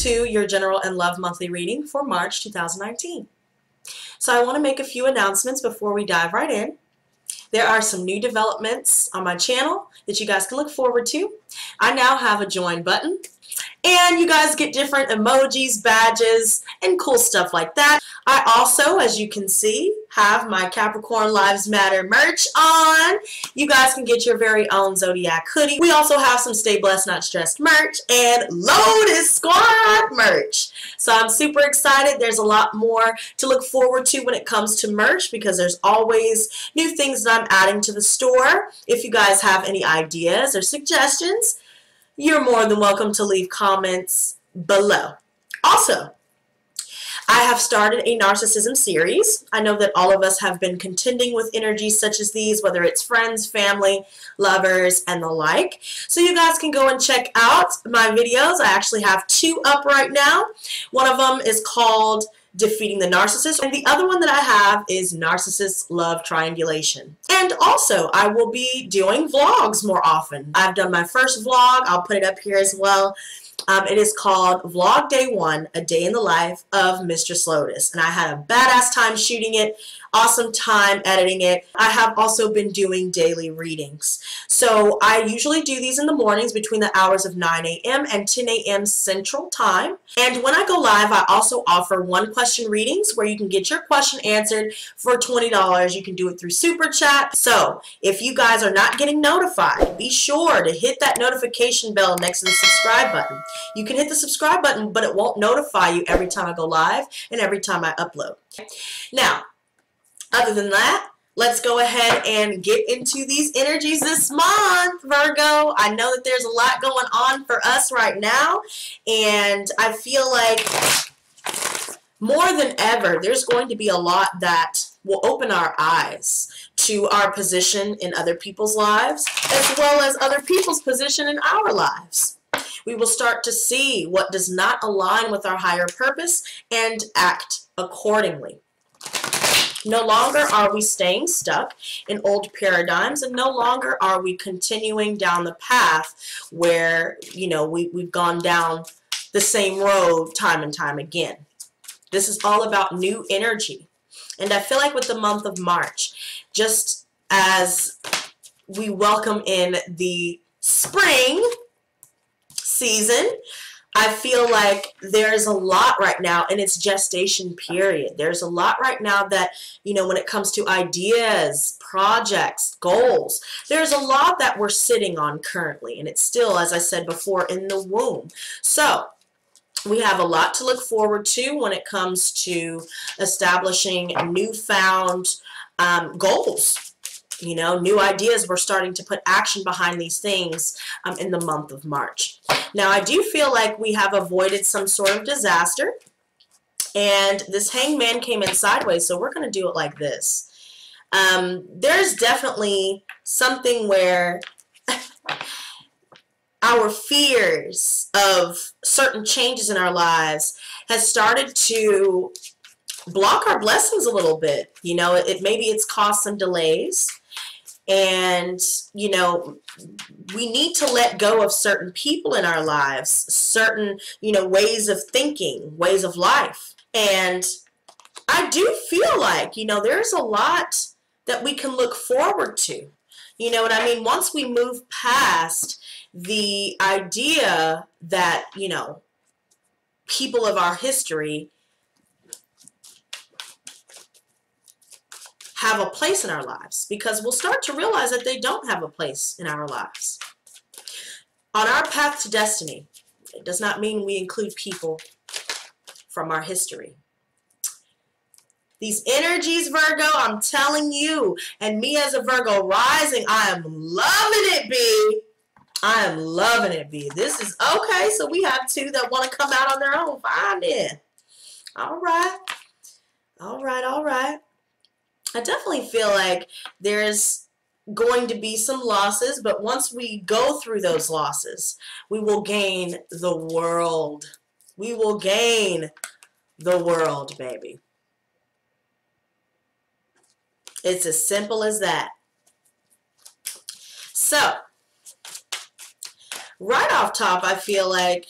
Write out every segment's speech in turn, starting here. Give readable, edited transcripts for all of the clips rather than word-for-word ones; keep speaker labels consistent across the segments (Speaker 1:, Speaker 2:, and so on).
Speaker 1: to your general and love monthly reading for March 2019. So I want to make a few announcements before we dive right in. There are some new developments on my channel that you guys can look forward to. I now have a join button, and you guys get different emojis, badges, and cool stuff like that. I also, as you can see, have my Capricorn Lives Matter merch on. You guys can get your very own Zodiac hoodie. We also have some Stay Blessed Not Stressed merch and Lotus Squad merch. So I'm super excited. There's a lot more to look forward to when it comes to merch because there's always new things that I'm adding to the store. If you guys have any ideas or suggestions, you're more than welcome to leave comments below. Also, I have started a narcissism series. I know that all of us have been contending with energies such as these, whether it's friends, family, lovers, and the like. So you guys can go and check out my videos. I actually have 2 up right now. One of them is called Defeating the Narcissist, and the other one that I have is Narcissist Love Triangulation. And also, I will be doing vlogs more often. I've done my first vlog. I'll put it up here as well. It is called Vlog Day 1, A Day in the Life of Mistress Lotus. And I had a badass time shooting it, awesome time editing it. I have also been doing daily readings. So I usually do these in the mornings between the hours of 9 a.m. and 10 a.m. Central Time. And when I go live, I also offer 1-question readings where you can get your question answered for $20. You can do it through Super Chat. So if you guys are not getting notified, be sure to hit that notification bell next to the subscribe button. You can hit the subscribe button, but it won't notify you every time I go live and every time I upload. Now, other than that, let's go ahead and get into these energies this month, Virgo. I know that there's a lot going on for us right now, and I feel like more than ever, there's going to be a lot that will open our eyes to our position in other people's lives, as well as other people's position in our lives. We will start to see what does not align with our higher purpose and act accordingly. No longer are we staying stuck in old paradigms, and no longer are we continuing down the path where, you know, we've gone down the same road time and time again. This is all about new energy. And I feel like with the month of March, just as we welcome in the spring season, I feel like there's a lot right now in its gestation period. There's a lot right now that, you know, when it comes to ideas, projects, goals, there's a lot that we're sitting on currently, and it's still, as I said before, in the womb. So we have a lot to look forward to when it comes to establishing newfound goals. You know, new ideas. We're starting to put action behind these things in the month of March. Now, I do feel like we have avoided some sort of disaster, and this hangman came in sideways, so we're going to do it like this. There's definitely something where our fears of certain changes in our lives has started to block our blessings a little bit. You know, maybe it's caused some delays. And, you know, we need to let go of certain people in our lives, certain, you know, ways of thinking, ways of life. And I do feel like, you know, there's a lot that we can look forward to. You know what I mean? Once we move past the idea that, you know, people of our history have a place in our lives, because we'll start to realize that they don't have a place in our lives. On our path to destiny, it does not mean we include people from our history. These energies, Virgo, I'm telling you, and me as a Virgo rising, I am loving it, B. I am loving it, B. This is okay. So we have 2 that want to come out on their own. Fine then. All right. All right. All right. I definitely feel like there's going to be some losses, but once we go through those losses, we will gain the world. We will gain the world, baby. It's as simple as that. So, right off top, I feel like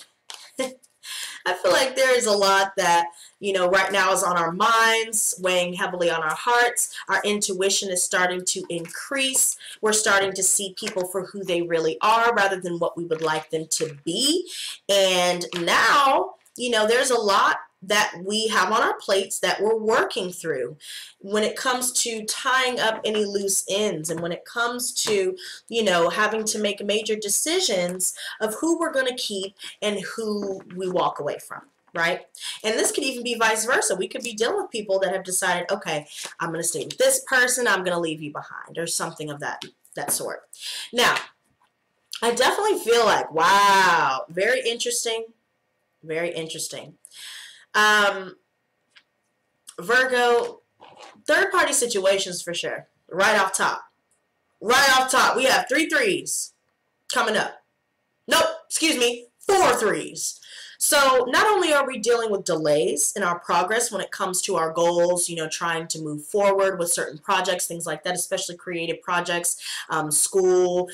Speaker 1: I feel like there is a lot that, right now is on our minds, weighing heavily on our hearts. Our intuition is starting to increase. We're starting to see people for who they really are rather than what we would like them to be. And now, there's a lot that we have on our plates that we're working through when it comes to tying up any loose ends, and when it comes to, having to make major decisions of who we're going to keep and who we walk away from, right? And this could even be vice versa. We could be dealing with people that have decided, okay, I'm going to stay with this person, I'm going to leave you behind, or something of that sort. Now, I definitely feel like, wow, very interesting, very interesting. Virgo, third-party situations for sure. Right off top. Right off top, we have 3 threes coming up. Nope, excuse me, 4 threes. So not only are we dealing with delays in our progress when it comes to our goals, trying to move forward with certain projects, things like that, especially creative projects, school,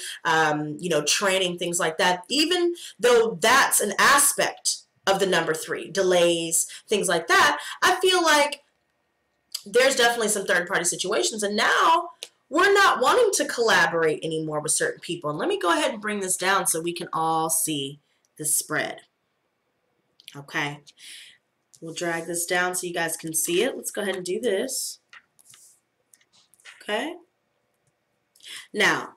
Speaker 1: training, things like that. Even though that's an aspect of the number 3, delays, things like that, I feel like there's definitely some third-party situations, and now we're not wanting to collaborate anymore with certain people. And let me go ahead and bring this down so we can all see the spread. Okay, we'll drag this down so you guys can see it. Let's go ahead and do this. Okay, now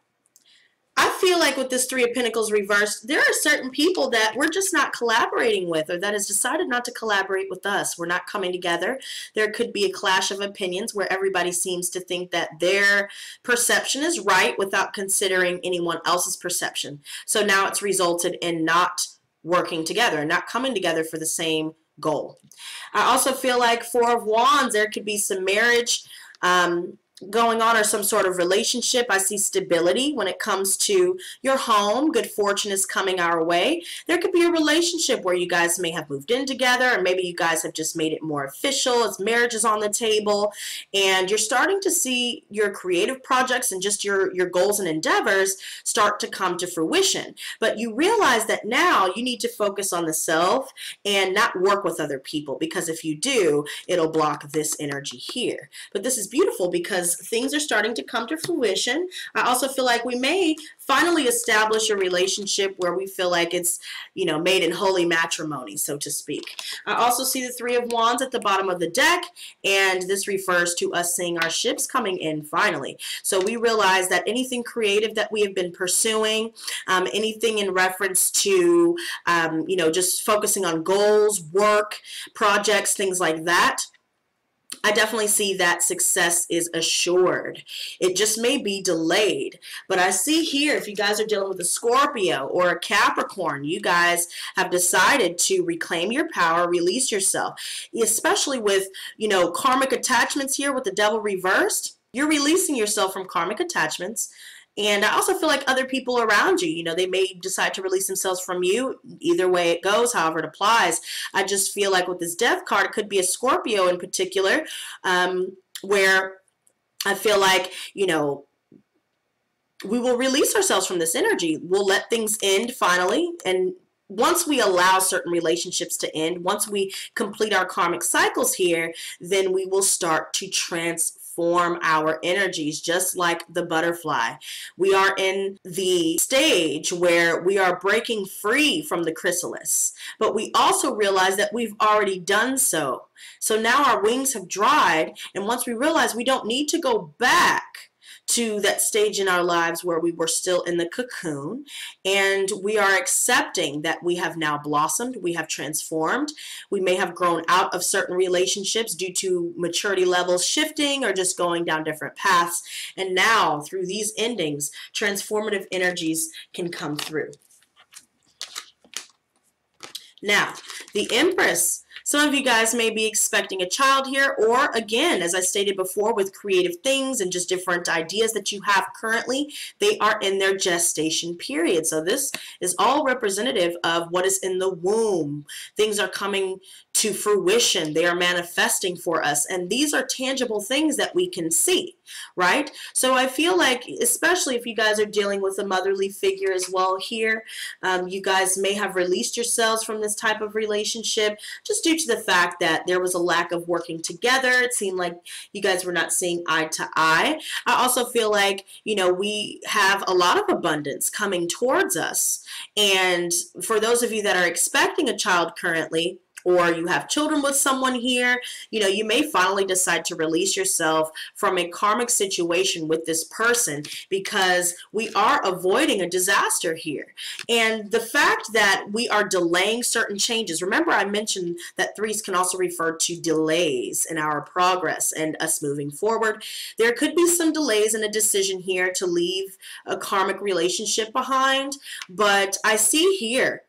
Speaker 1: I feel like with this 3 of Pentacles reversed, there are certain people that we're just not collaborating with, or that has decided not to collaborate with us. We're not coming together. There could be a clash of opinions where everybody seems to think that their perception is right without considering anyone else's perception. So now it's resulted in not working together, not coming together for the same goal. I also feel like 4 of Wands, there could be some marriage going on, or some sort of relationship. I see stability when it comes to your home. Good fortune is coming our way. There could be a relationship where you guys may have moved in together, or maybe you guys have just made it more official as marriage is on the table, and you're starting to see your creative projects and just your goals and endeavors start to come to fruition. But you realize that now you need to focus on the self and not work with other people, because if you do, it'll block this energy here. But this is beautiful because things are starting to come to fruition. I also feel like we may finally establish a relationship where we feel like it's, made in holy matrimony, so to speak. I also see the 3 of Wands at the bottom of the deck, and this refers to us seeing our ships coming in finally. So we realize that anything creative that we have been pursuing, anything in reference to, just focusing on goals, work, projects, things like that, I definitely see that success is assured. It just may be delayed. But I see here, if you guys are dealing with a Scorpio or a Capricorn, you guys have decided to reclaim your power, release yourself, especially with, karmic attachments here with the Devil reversed. You're releasing yourself from karmic attachments. And I also feel like other people around you, they may decide to release themselves from you. Either way it goes, however it applies. I just feel like with this Death card, it could be a Scorpio in particular, where I feel like, we will release ourselves from this energy. We'll let things end finally. And once we allow certain relationships to end, once we complete our karmic cycles here, then we will start to transform our energies, just like the butterfly. We are in the stage where we are breaking free from the chrysalis, but we also realize that we've already done so. So now our wings have dried, and once we realize we don't need to go back to that stage in our lives where we were still in the cocoon, and we are accepting that we have now blossomed, we have transformed, we may have grown out of certain relationships due to maturity levels shifting or just going down different paths, and now through these endings, transformative energies can come through. Now, the Empress. Some of you guys may be expecting a child here, or again, as I stated before, with creative things and just different ideas that you have currently, they are in their gestation period. So this is all representative of what is in the womb. Things are coming to fruition. They are manifesting for us. And these are tangible things that we can see, right? So I feel like, especially if you guys are dealing with a motherly figure as well here, you guys may have released yourselves from this type of relationship just due to the fact that there was a lack of working together. It seemed like you guys were not seeing eye to eye. I also feel like, you know, we have a lot of abundance coming towards us. And for those of you that are expecting a child currently, or you have children with someone here, you know, you may finally decide to release yourself from a karmic situation with this person, because we are avoiding a disaster here. And the fact that we are delaying certain changes, remember I mentioned that threes can also refer to delays in our progress and us moving forward. There could be some delays in a decision here to leave a karmic relationship behind, but I see here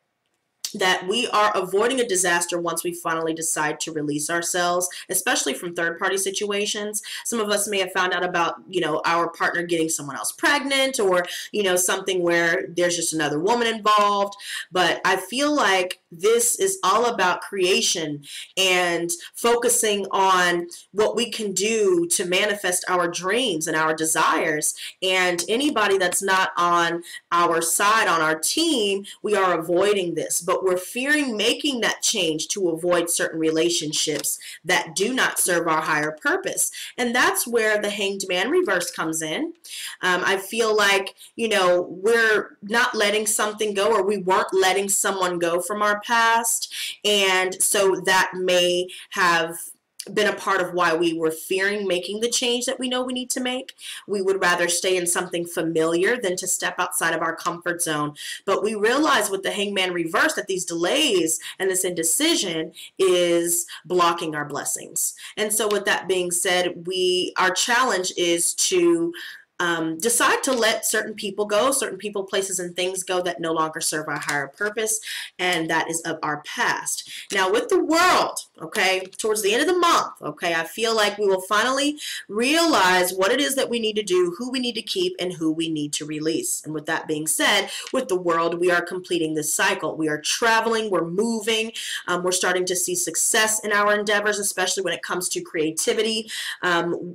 Speaker 1: that we are avoiding a disaster once we finally decide to release ourselves, especially from third-party situations. Some of us may have found out about, you know, our partner getting someone else pregnant, or, you know, something where there's just another woman involved. But I feel like this is all about creation and focusing on what we can do to manifest our dreams and our desires. And anybody that's not on our side, on our team, we are avoiding this. But we're fearing making that change to avoid certain relationships that do not serve our higher purpose. And that's where the Hanged Man reverse comes in. I feel like, you know, we're not letting something go, or we weren't letting someone go from our past. And so that may have been a part of why we were fearing making the change that we know we need to make. We would rather stay in something familiar than to step outside of our comfort zone. But we realize with the Hangman reverse that these delays and this indecision is blocking our blessings. And so with that being said, our challenge is to decide to let certain people go, certain people, places, and things go that no longer serve our higher purpose, and that is of our past. Now with the world, okay, towards the end of the month, okay, I feel like we will finally realize what it is that we need to do, who we need to keep, and who we need to release. And with that being said, with the world, we are completing this cycle. We are traveling, we're moving, we're starting to see success in our endeavors, especially when it comes to creativity.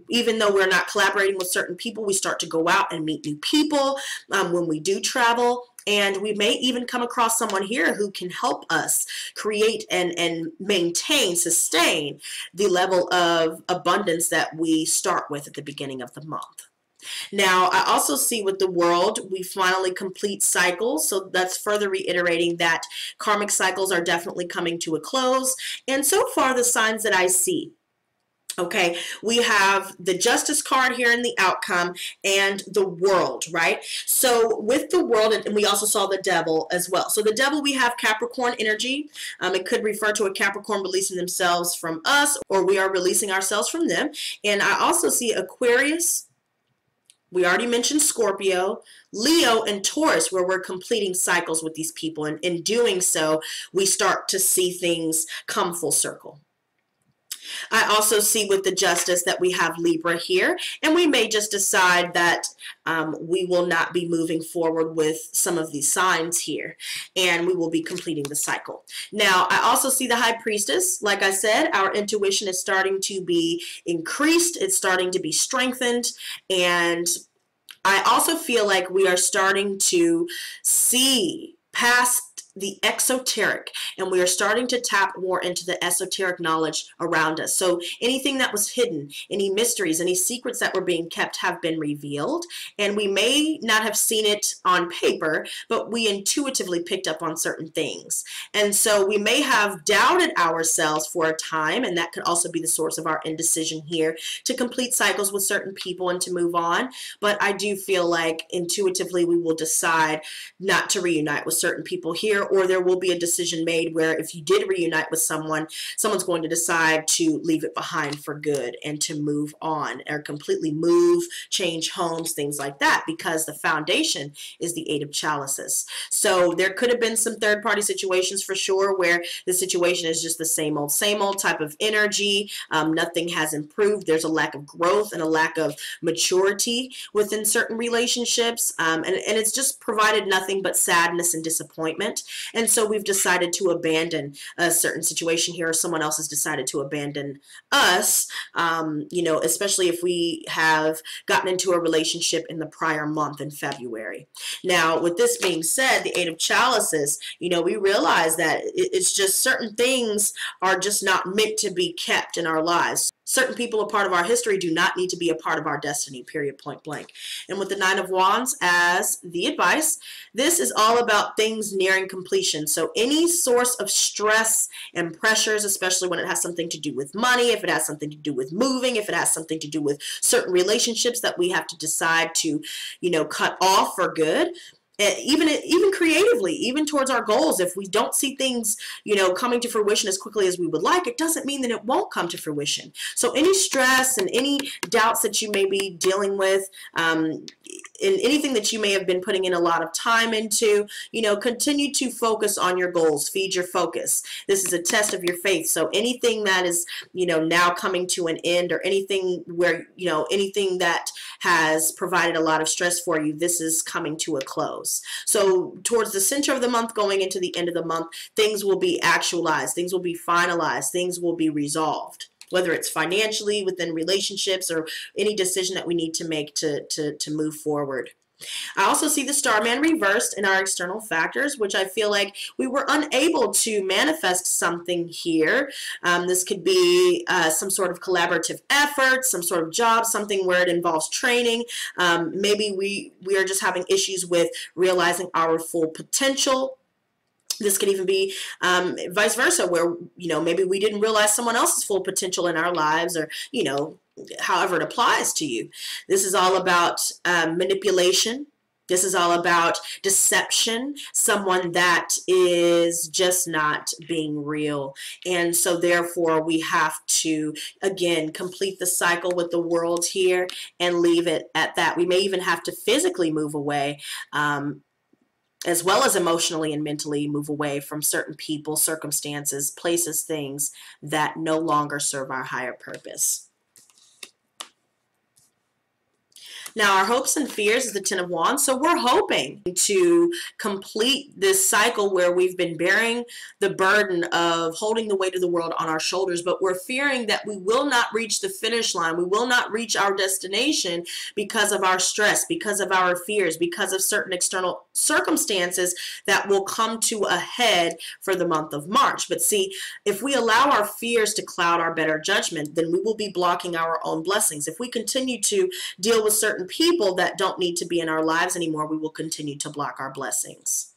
Speaker 1: Even though we're not collaborating with certain people, we start to go out and meet new people when we do travel. And we may even come across someone here who can help us create and maintain, sustain the level of abundance that we start with at the beginning of the month. Now, I also see with the world, we finally complete cycles. So that's further reiterating that karmic cycles are definitely coming to a close. And so far, the signs that I see, okay, we have the Justice card here in the outcome and the World, right? So with the World, and we also saw the Devil as well. So the Devil, we have Capricorn energy. It could refer to a Capricorn releasing themselves from us, or we are releasing ourselves from them. And I also see Aquarius. We already mentioned Scorpio, Leo, and Taurus, where we're completing cycles with these people. And in doing so, we start to see things come full circle. I also see with the Justice that we have Libra here, and we may just decide that we will not be moving forward with some of these signs here, and we will be completing the cycle. Now, I also see the High Priestess. Like I said, our intuition is starting to be increased. It's starting to be strengthened, and I also feel like we are starting to see past the exoteric, and we are starting to tap more into the esoteric knowledge around us. So anything that was hidden, any mysteries, any secrets that were being kept have been revealed, and we may not have seen it on paper, but we intuitively picked up on certain things. And so we may have doubted ourselves for a time, and that could also be the source of our indecision here to complete cycles with certain people and to move on. But I do feel like intuitively we will decide not to reunite with certain people here, or there will be a decision made where if you did reunite with someone, someone's going to decide to leave it behind for good and to move on, or completely move, change homes, things like that, because the foundation is the Eight of Chalices. So there could have been some third-party situations for sure where the situation is just the same old type of energy. Nothing has improved. There's a lack of growth and a lack of maturity within certain relationships, and it's just provided nothing but sadness and disappointment. And so we've decided to abandon a certain situation here, or someone else has decided to abandon us, you know, especially if we have gotten into a relationship in the prior month in February. Now, with this being said, the Eight of Chalices, you know, we realize that it's just certain things are just not meant to be kept in our lives. Certain people, a part of our history, do not need to be a part of our destiny, period, point blank. And with the Nine of Wands as the advice, this is all about things nearing completion. So any source of stress and pressures, especially when it has something to do with money, if it has something to do with moving, if it has something to do with certain relationships that we have to decide to, you know, cut off for good. Even creatively, even towards our goals, if we don't see things, you know, coming to fruition as quickly as we would like, it doesn't mean that it won't come to fruition. So any stress and any doubts that you may be dealing with, in anything that you may have been putting in a lot of time into, you know, continue to focus on your goals. Feed your focus. This is a test of your faith. So anything that is, you know, now coming to an end, or anything where, you know, anything that has provided a lot of stress for you, this is coming to a close. So towards the center of the month, going into the end of the month, things will be actualized, things will be finalized, things will be resolved, whether it's financially, within relationships, or any decision that we need to make to move forward. I also see the Starman reversed in our external factors, which I feel like we were unable to manifest something here. This could be some sort of collaborative effort, some sort of job, something where it involves training. Maybe we are just having issues with realizing our full potential. This could even be vice versa, where, you know, maybe we didn't realize someone else's full potential in our lives, or, you know, however it applies to you. This is all about manipulation. This is all about deception, someone that is just not being real. And so therefore we have to, again, complete the cycle with the world here and leave it at that. We may even have to physically move away, as well as emotionally and mentally move away from certain people, circumstances, places, things that no longer serve our higher purpose. Now, our hopes and fears is the Ten of Wands. So we're hoping to complete this cycle where we've been bearing the burden of holding the weight of the world on our shoulders, but we're fearing that we will not reach the finish line. We will not reach our destination because of our stress, because of our fears, because of certain external circumstances that will come to a head for the month of March. But see, if we allow our fears to cloud our better judgment, then we will be blocking our own blessings. If we continue to deal with certain people that don't need to be in our lives anymore, we will continue to block our blessings.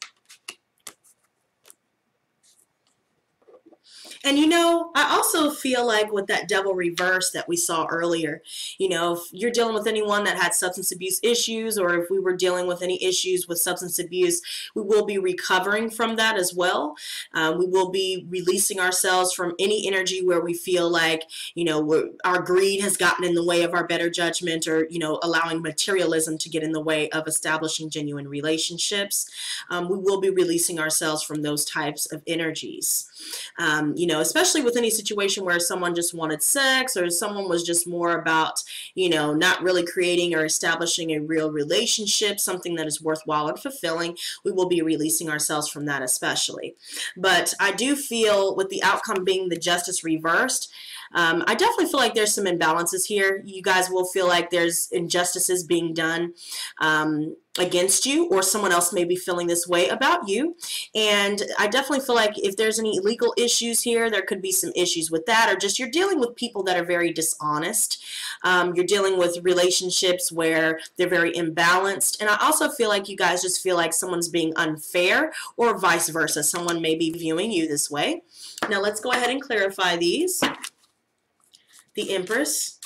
Speaker 1: And, you know, I also feel like with that Devil reverse that we saw earlier, you know, if you're dealing with anyone that had substance abuse issues, or if we were dealing with any issues with substance abuse, we will be recovering from that as well. We will be releasing ourselves from any energy where we feel like, you know, our greed has gotten in the way of our better judgment, or, you know, allowing materialism to get in the way of establishing genuine relationships. We will be releasing ourselves from those types of energies. You know, especially with any situation where someone just wanted sex, or someone was just more about, you know, not really creating or establishing a real relationship, something that is worthwhile and fulfilling, we will be releasing ourselves from that especially. But I do feel, with the outcome being the Justice reversed, I definitely feel like there's some imbalances here. You guys will feel like there's injustices being done against you, or someone else may be feeling this way about you. And I definitely feel like if there's any legal issues here, there could be some issues with that, or just you're dealing with people that are very dishonest. You're dealing with relationships where they're very imbalanced. And I also feel like you guys just feel like someone's being unfair, or vice versa. Someone may be viewing you this way. Now let's go ahead and clarify these. The Empress.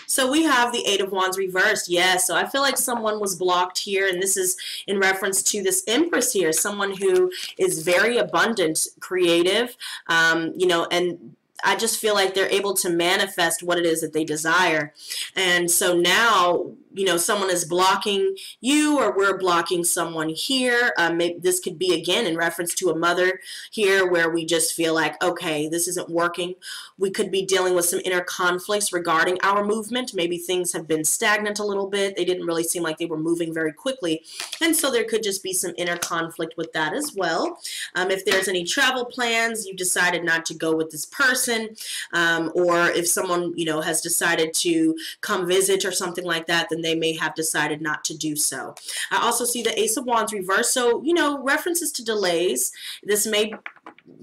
Speaker 1: So we have the Eight of Wands reversed. Yes, so I feel like someone was blocked here, and this is in reference to this Empress here, someone who is very abundant, creative, you know, and I just feel like they're able to manifest what it is that they desire. And so now you know, someone is blocking you or we're blocking someone here. Maybe this could be, again, in reference to a mother here where we just feel like, okay, this isn't working. We could be dealing with some inner conflicts regarding our movement. Maybe things have been stagnant a little bit. They didn't really seem like they were moving very quickly. And so there could just be some inner conflict with that as well. If there's any travel plans, you decided not to go with this person, or if someone, you know, has decided to come visit or something like that, then they may have decided not to do so. I also see the Ace of Wands reversed. So, you know, references to delays. This may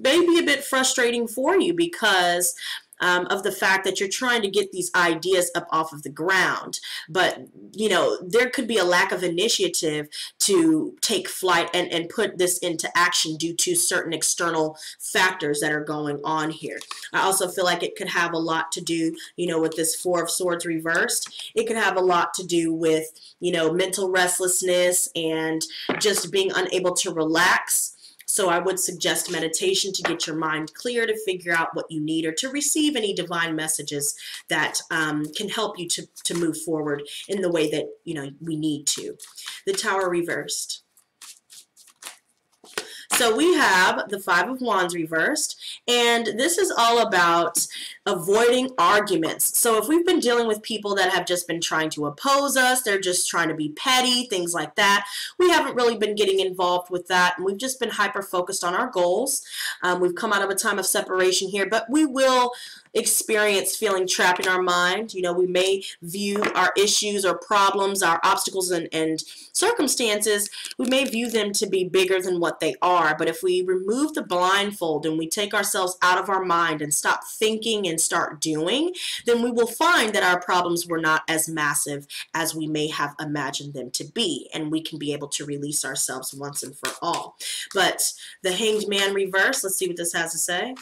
Speaker 1: be a bit frustrating for you because of the fact that you're trying to get these ideas up off of the ground. But, you know, there could be a lack of initiative to take flight and put this into action due to certain external factors that are going on here. I also feel like it could have a lot to do, you know, with this Four of Swords reversed. It could have a lot to do with, you know, mental restlessness and just being unable to relax. So I would suggest meditation to get your mind clear, to figure out what you need, or to receive any divine messages that can help you to move forward in the way that, you know, we need to. The Tower reversed. So we have the Five of Wands reversed, and this is all about avoiding arguments. So if we've been dealing with people that have just been trying to oppose us, they're just trying to be petty, things like that, we haven't really been getting involved with that, and we've just been hyper-focused on our goals. We've come out of a time of separation here, but we will experience feeling trapped in our mind. You know, we may view our issues or problems, our obstacles and circumstances, we may view them to be bigger than what they are. But if we remove the blindfold and we take ourselves out of our mind and stop thinking and start doing, then we will find that our problems were not as massive as we may have imagined them to be, and we can be able to release ourselves once and for all. But the Hanged Man reverse, let's see what this has to say.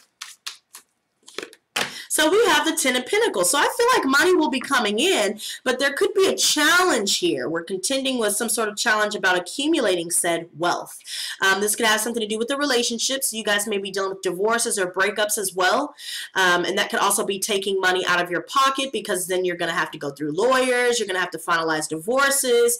Speaker 1: So we have the Ten of Pentacles. So I feel like money will be coming in, but there could be a challenge here. We're contending with some sort of challenge about accumulating said wealth. This could have something to do with the relationships. You guys may be dealing with divorces or breakups as well. And that could also be taking money out of your pocket, because then you're going to have to go through lawyers. You're going to have to finalize divorces.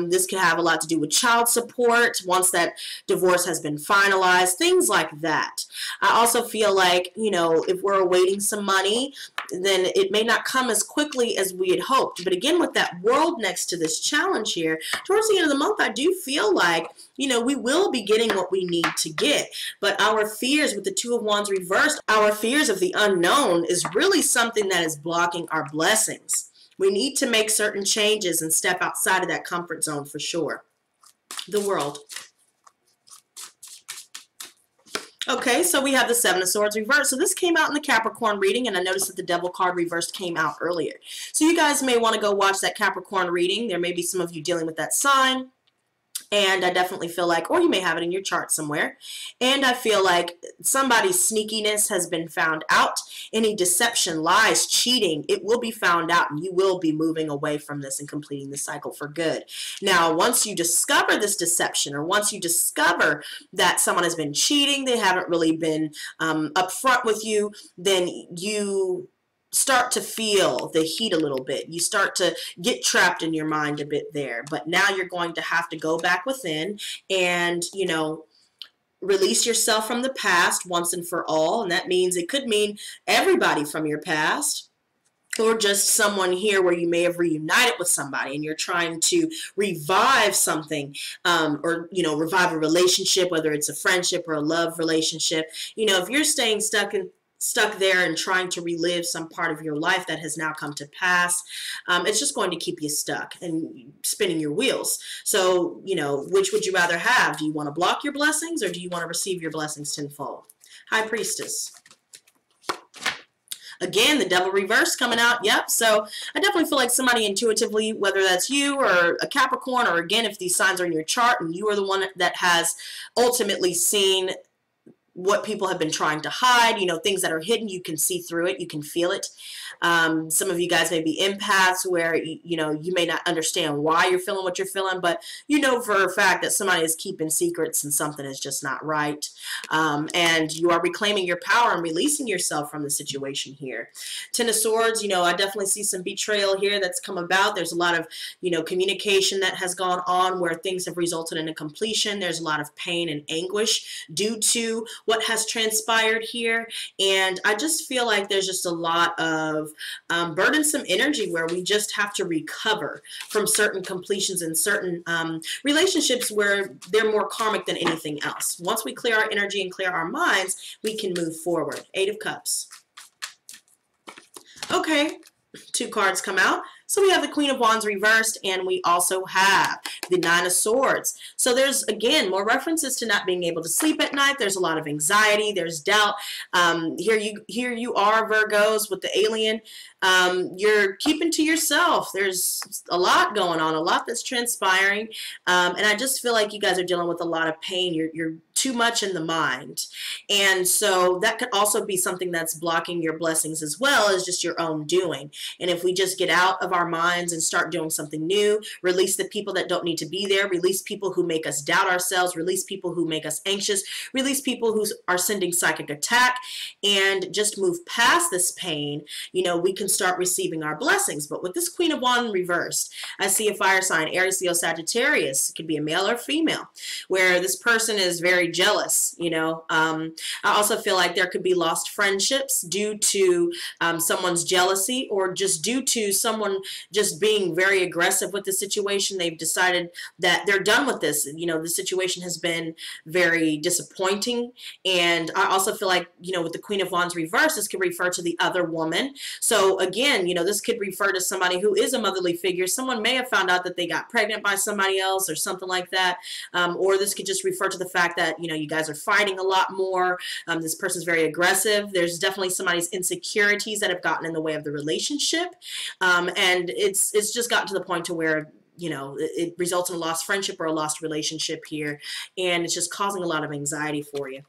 Speaker 1: This could have a lot to do with child support once that divorce has been finalized, things like that. I also feel like, you know, if we're awaiting some money, then it may not come as quickly as we had hoped. But again, with that World next to this challenge here, towards the end of the month, I do feel like, you know, we will be getting what we need to get. But our fears with the Two of Wands reversed, our fears of the unknown is really something that is blocking our blessings. We need to make certain changes and step outside of that comfort zone for sure. The World. Okay, so we have the Seven of Swords reversed. So this came out in the Capricorn reading, and I noticed that the Devil card reversed came out earlier. So you guys may want to go watch that Capricorn reading. There may be some of you dealing with that sign. And I definitely feel like, or you may have it in your chart somewhere, and I feel like somebody's sneakiness has been found out. Any deception, lies, cheating, it will be found out, and you will be moving away from this and completing the cycle for good. Now, once you discover this deception, or once you discover that someone has been cheating, they haven't really been upfront with you, then you start to feel the heat a little bit. You start to get trapped in your mind a bit there. But now you're going to have to go back within and, you know, release yourself from the past once and for all. And that means, it could mean everybody from your past, or just someone here where you may have reunited with somebody and you're trying to revive something, or, you know, revive a relationship, whether it's a friendship or a love relationship. You know, if you're staying stuck there and trying to relive some part of your life that has now come to pass, it's just going to keep you stuck and spinning your wheels. So, you know, which would you rather have? Do you want to block your blessings, or do you want to receive your blessings tenfold? High Priestess. Again, the Devil reverse coming out. Yep. So I definitely feel like somebody intuitively, whether that's you or a Capricorn, or again, if these signs are in your chart and you are the one that has ultimately seen what people have been trying to hide, you know, things that are hidden. You can see through it. You can feel it. Some of you guys may be empaths where, you know, you may not understand why you're feeling what you're feeling, but you know for a fact that somebody is keeping secrets and something is just not right. And you are reclaiming your power and releasing yourself from the situation here. Ten of Swords, you know, I definitely see some betrayal here that's come about. There's a lot of, you know, communication that has gone on where things have resulted in a completion. There's a lot of pain and anguish due to what has transpired here. And I just feel like there's just a lot of burdensome energy where we just have to recover from certain completions and certain relationships where they're more karmic than anything else. Once we clear our energy and clear our minds, we can move forward. Eight of Cups. Okay, 2 cards come out. So we have the Queen of Wands reversed, and we also have the Nine of Swords. So there's, again, more references to not being able to sleep at night. There's a lot of anxiety. There's doubt. Here you are, Virgos, with the alien. You're keeping to yourself. There's a lot going on, a lot that's transpiring. And I just feel like you guys are dealing with a lot of pain. You're too much in the mind. And so that could also be something that's blocking your blessings as well as just your own doing. And if we just get out of our minds and start doing something new, release the people that don't need to be there, release people who make us doubt ourselves, release people who make us anxious, release people who are sending psychic attack, and just move past this pain, you know, we can start receiving our blessings. But with this Queen of Wands reversed, I see a fire sign, Aries, Leo, Sagittarius. It could be a male or female, where this person is very jealous, you know. I also feel like there could be lost friendships due to someone's jealousy, or just due to someone just being very aggressive with the situation. They've decided that they're done with this. You know, the situation has been very disappointing. And I also feel like, you know, with the Queen of Wands reversed, this could refer to the other woman. So again, you know, this could refer to somebody who is a motherly figure. Someone may have found out that they got pregnant by somebody else or something like that. Or this could just refer to the fact that, you know, you guys are fighting a lot more. This person's very aggressive. There's definitely somebody's insecurities that have gotten in the way of the relationship. And it's just gotten to the point to where, you know, it results in a lost friendship or a lost relationship here. And it's just causing a lot of anxiety for you.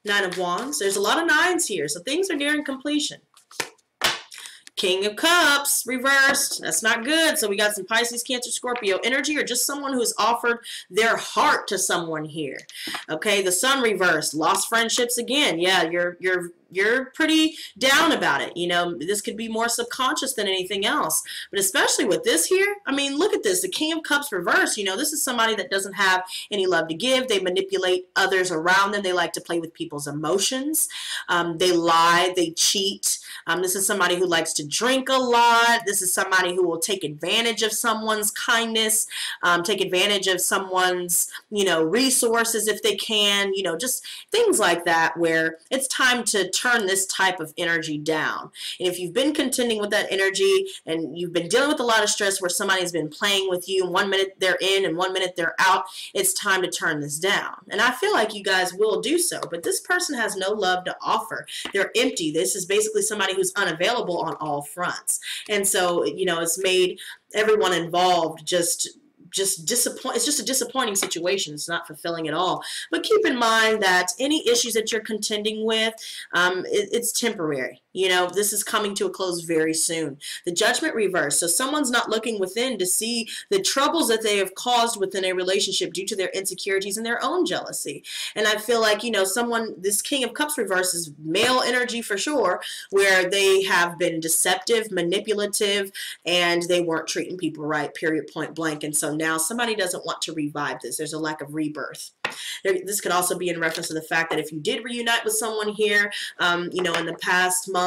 Speaker 1: Nine of Wands. There's a lot of nines here, so things are nearing completion. King of Cups reversed. That's not good. So we got some Pisces, Cancer, Scorpio energy, or just someone who's offered their heart to someone here. Okay, the Sun reversed. Lost friendships again. Yeah, you're pretty down about it. You know, this could be more subconscious than anything else. But especially with this here, I mean, look at this. The King of Cups reversed. You know, this is somebody that doesn't have any love to give. They manipulate others around them. They like to play with people's emotions. They lie. They cheat. This is somebody who likes to drink a lot. This is somebody who will take advantage of someone's kindness, take advantage of someone's, you know, resources if they can, you know, just things like that, where it's time to turn this type of energy down. And if you've been contending with that energy and you've been dealing with a lot of stress where somebody's been playing with you, and 1 minute they're in and 1 minute they're out, it's time to turn this down. And I feel like you guys will do so, but this person has no love to offer. They're empty. This is basically somebody who's unavailable on all fronts. And so, you know, it's made everyone involved just disappoint. It's just a disappointing situation. It's not fulfilling at all. But keep in mind that any issues that you're contending with, it's temporary. You know, this is coming to a close very soon. The Judgment reversed. So someone's not looking within to see the troubles that they have caused within a relationship due to their insecurities and their own jealousy. And I feel like, you know, this King of Cups reverse is male energy for sure, where they have been deceptive, manipulative, and they weren't treating people right, period, point blank. And so now somebody doesn't want to revive this. There's a lack of rebirth. This could also be in reference to the fact that if you did reunite with someone here, you know, in the past months,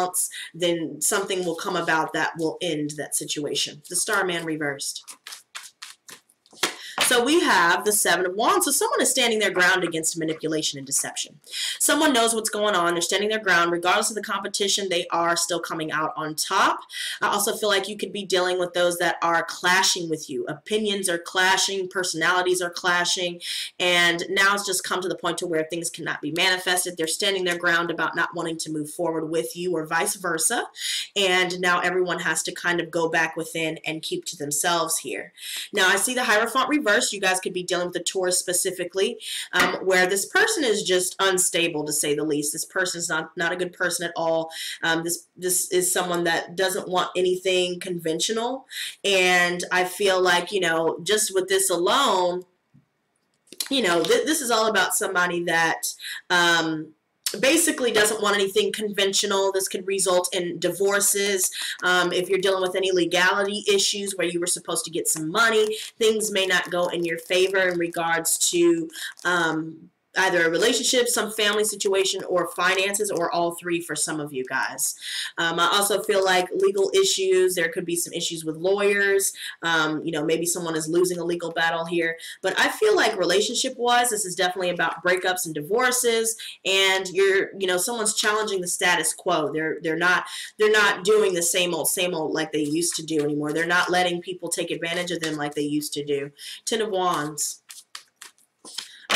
Speaker 1: then something will come about that will end that situation. The Starman reversed. So we have the Seven of Wands. So someone is standing their ground against manipulation and deception. Someone knows what's going on. They're standing their ground. Regardless of the competition, they are still coming out on top. I also feel like you could be dealing with those that are clashing with you. Opinions are clashing. Personalities are clashing. And now it's just come to the point to where things cannot be manifested. They're standing their ground about not wanting to move forward with you, or vice versa. And now everyone has to kind of go back within and keep to themselves here. Now I see the Hierophant reversed. reversed, you guys could be dealing with a Taurus specifically, where this person is just unstable, to say the least. This person is not a good person at all. This is someone that doesn't want anything conventional. And I feel like, you know, just with this alone, you know, this is all about somebody that basically doesn't want anything conventional. This could result in divorces. If you're dealing with any legality issues where you were supposed to get some money, things may not go in your favor in regards to either a relationship, some family situation, or finances, or all three for some of you guys. I also feel like legal issues, there could be some issues with lawyers. You know, maybe someone is losing a legal battle here. But I feel like relationship-wise, this is definitely about breakups and divorces, and you know, someone's challenging the status quo. They're not doing the same old like they used to do anymore. They're not letting people take advantage of them like they used to do. Ten of Wands.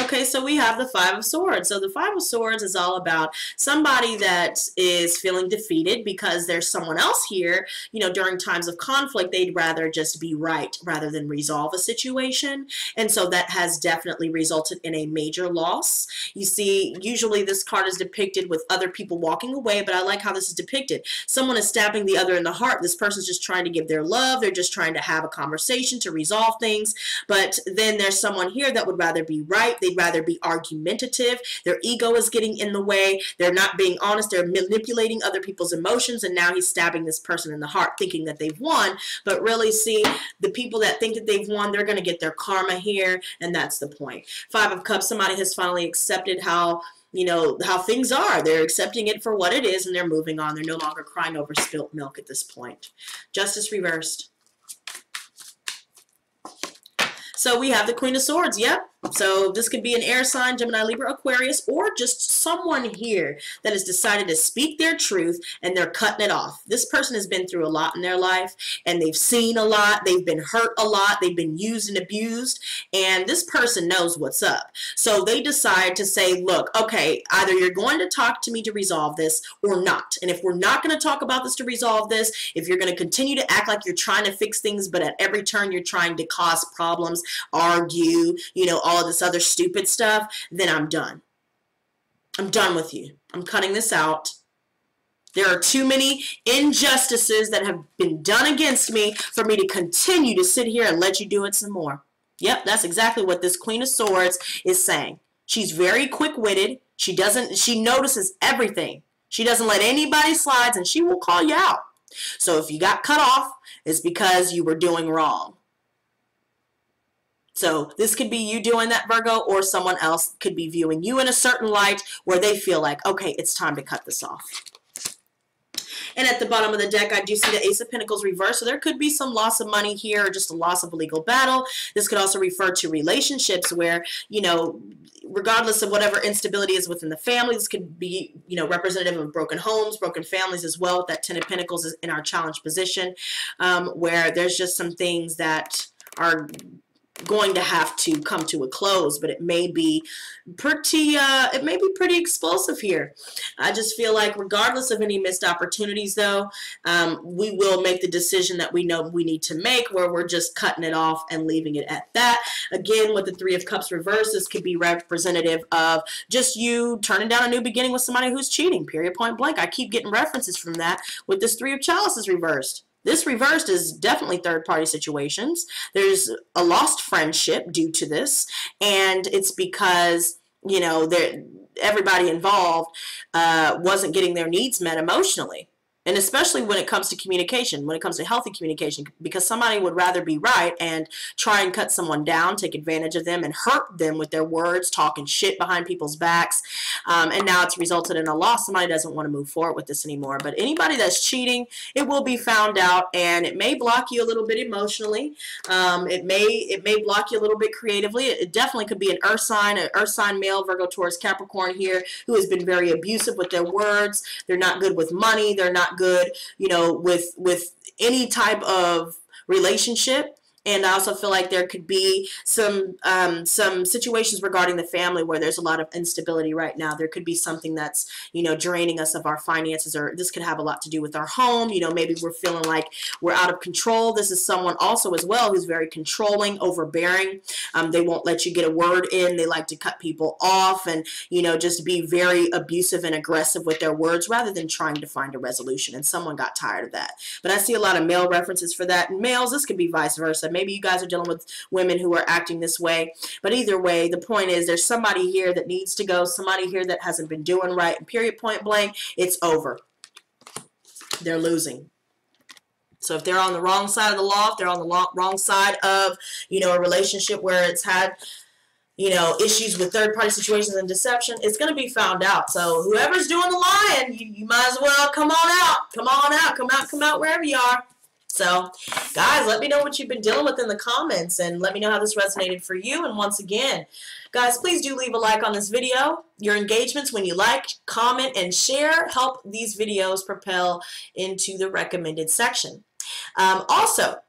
Speaker 1: Okay, so we have the Five of Swords. So the Five of Swords is all about somebody that is feeling defeated because there's someone else here, you know, during times of conflict, they'd rather just be right rather than resolve a situation. And so that has definitely resulted in a major loss. You see, usually this card is depicted with other people walking away, but I like how this is depicted. Someone is stabbing the other in the heart. This person's just trying to give their love. They're just trying to have a conversation to resolve things. But then there's someone here that would rather be right. They'd rather be argumentative. Their ego is getting in the way. They're not being honest. They're manipulating other people's emotions, and now he's stabbing this person in the heart thinking that they've won. But really, see, the people that think that they've won, they're going to get their karma here, and that's the point. Five of Cups, somebody has finally accepted how, you know, how things are. They're accepting it for what it is, and they're moving on. They're no longer crying over spilt milk at this point. Justice reversed. So we have the Queen of Swords. Yep. So this could be an air sign, Gemini, Libra, Aquarius, or just someone here that has decided to speak their truth and they're cutting it off. This person has been through a lot in their life, and they've seen a lot. They've been hurt a lot. They've been used and abused, and this person knows what's up. So they decide to say, look, okay, either you're going to talk to me to resolve this or not. And if we're not going to talk about this to resolve this, if you're going to continue to act like you're trying to fix things, but at every turn you're trying to cause problems, argue, you know, all of this other stupid stuff, then I'm done. I'm done with you. I'm cutting this out. There are too many injustices that have been done against me for me to continue to sit here and let you do it some more. Yep, that's exactly what this Queen of Swords is saying. She's very quick-witted. She notices everything. She doesn't let anybody slide, and she will call you out. So if you got cut off, it's because you were doing wrong. So this could be you doing that, Virgo, or someone else could be viewing you in a certain light where they feel like, okay, it's time to cut this off. And at the bottom of the deck, I do see the Ace of Pentacles reversed. So there could be some loss of money here, or just a loss of a legal battle. This could also refer to relationships where, you know, regardless of whatever instability is within the family, this could be, you know, representative of broken homes, broken families as well. That Ten of Pentacles is in our challenge position, where there's just some things that are going to have to come to a close, but it may be pretty explosive here. I just feel like regardless of any missed opportunities, though, we will make the decision that we know we need to make, where we're just cutting it off and leaving it at that. Again, with the Three of Cups reversed, this could be representative of just you turning down a new beginning with somebody who's cheating, period, point blank. I keep getting references from that with this Three of Chalices reversed. This reversed is definitely third-party situations. There's a lost friendship due to this, and it's because, you know, everybody involved wasn't getting their needs met emotionally. And especially when it comes to communication, when it comes to healthy communication, because somebody would rather be right and try and cut someone down, take advantage of them, and hurt them with their words, talking shit behind people's backs. And now it's resulted in a loss. Somebody doesn't want to move forward with this anymore. But anybody that's cheating, it will be found out, and it may block you a little bit emotionally. It may block you a little bit creatively. It definitely could be an earth sign male, Virgo, Taurus, Capricorn here, who has been very abusive with their words. They're not good with money. They're not good, you know, with any type of relationship. And I also feel like there could be some situations regarding the family where there's a lot of instability right now. There could be something that's, you know, draining us of our finances, or this could have a lot to do with our home. You know, maybe we're feeling like we're out of control. This is someone also as well who's very controlling, overbearing. They won't let you get a word in. They like to cut people off and, you know, just be very abusive and aggressive with their words rather than trying to find a resolution. And someone got tired of that. But I see a lot of male references for that. And males, this could be vice versa. Maybe you guys are dealing with women who are acting this way. But either way, the point is there's somebody here that needs to go, somebody here that hasn't been doing right, and period, point blank, it's over. They're losing. So if they're on the wrong side of the law, if they're on the wrong side of, you know, a relationship where it's had, you know, issues with third-party situations and deception, it's going to be found out. So whoever's doing the lying, you might as well come on out. Come on out. Come out wherever you are. So, guys, let me know what you've been dealing with in the comments, and let me know how this resonated for you. And once again, guys, please do leave a like on this video. Your engagements when you like, comment, and share help these videos propel into the recommended section. Also,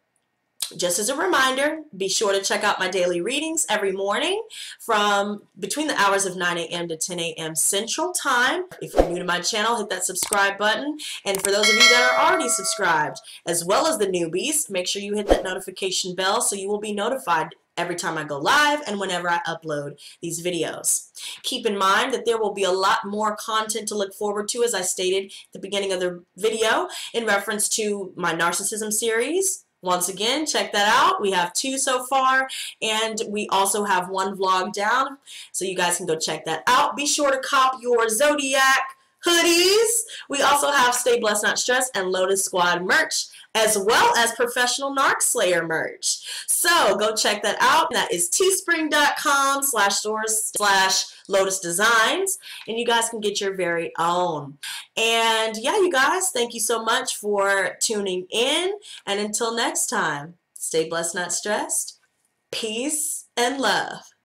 Speaker 1: just as a reminder, be sure to check out my daily readings every morning from between the hours of 9 a.m. to 10 a.m. Central Time. If you're new to my channel, hit that subscribe button. And for those of you that are already subscribed, as well as the newbies, make sure you hit that notification bell so you will be notified every time I go live and whenever I upload these videos. Keep in mind that there will be a lot more content to look forward to, as I stated at the beginning of the video, in reference to my narcissism series. Once again, check that out. We have 2 so far, and we also have 1 vlog down, so you guys can go check that out. Be sure to cop your Zodiac hoodies. We also have Stay Blessed Not Stressed and Lotus Squad merch, as well as professional Narc Slayer merch. So go check that out. That is teespring.com/stores/Lotus Designs, and you guys can get your very own. And yeah, you guys, thank you so much for tuning in. And until next time, stay blessed, not stressed. Peace and love.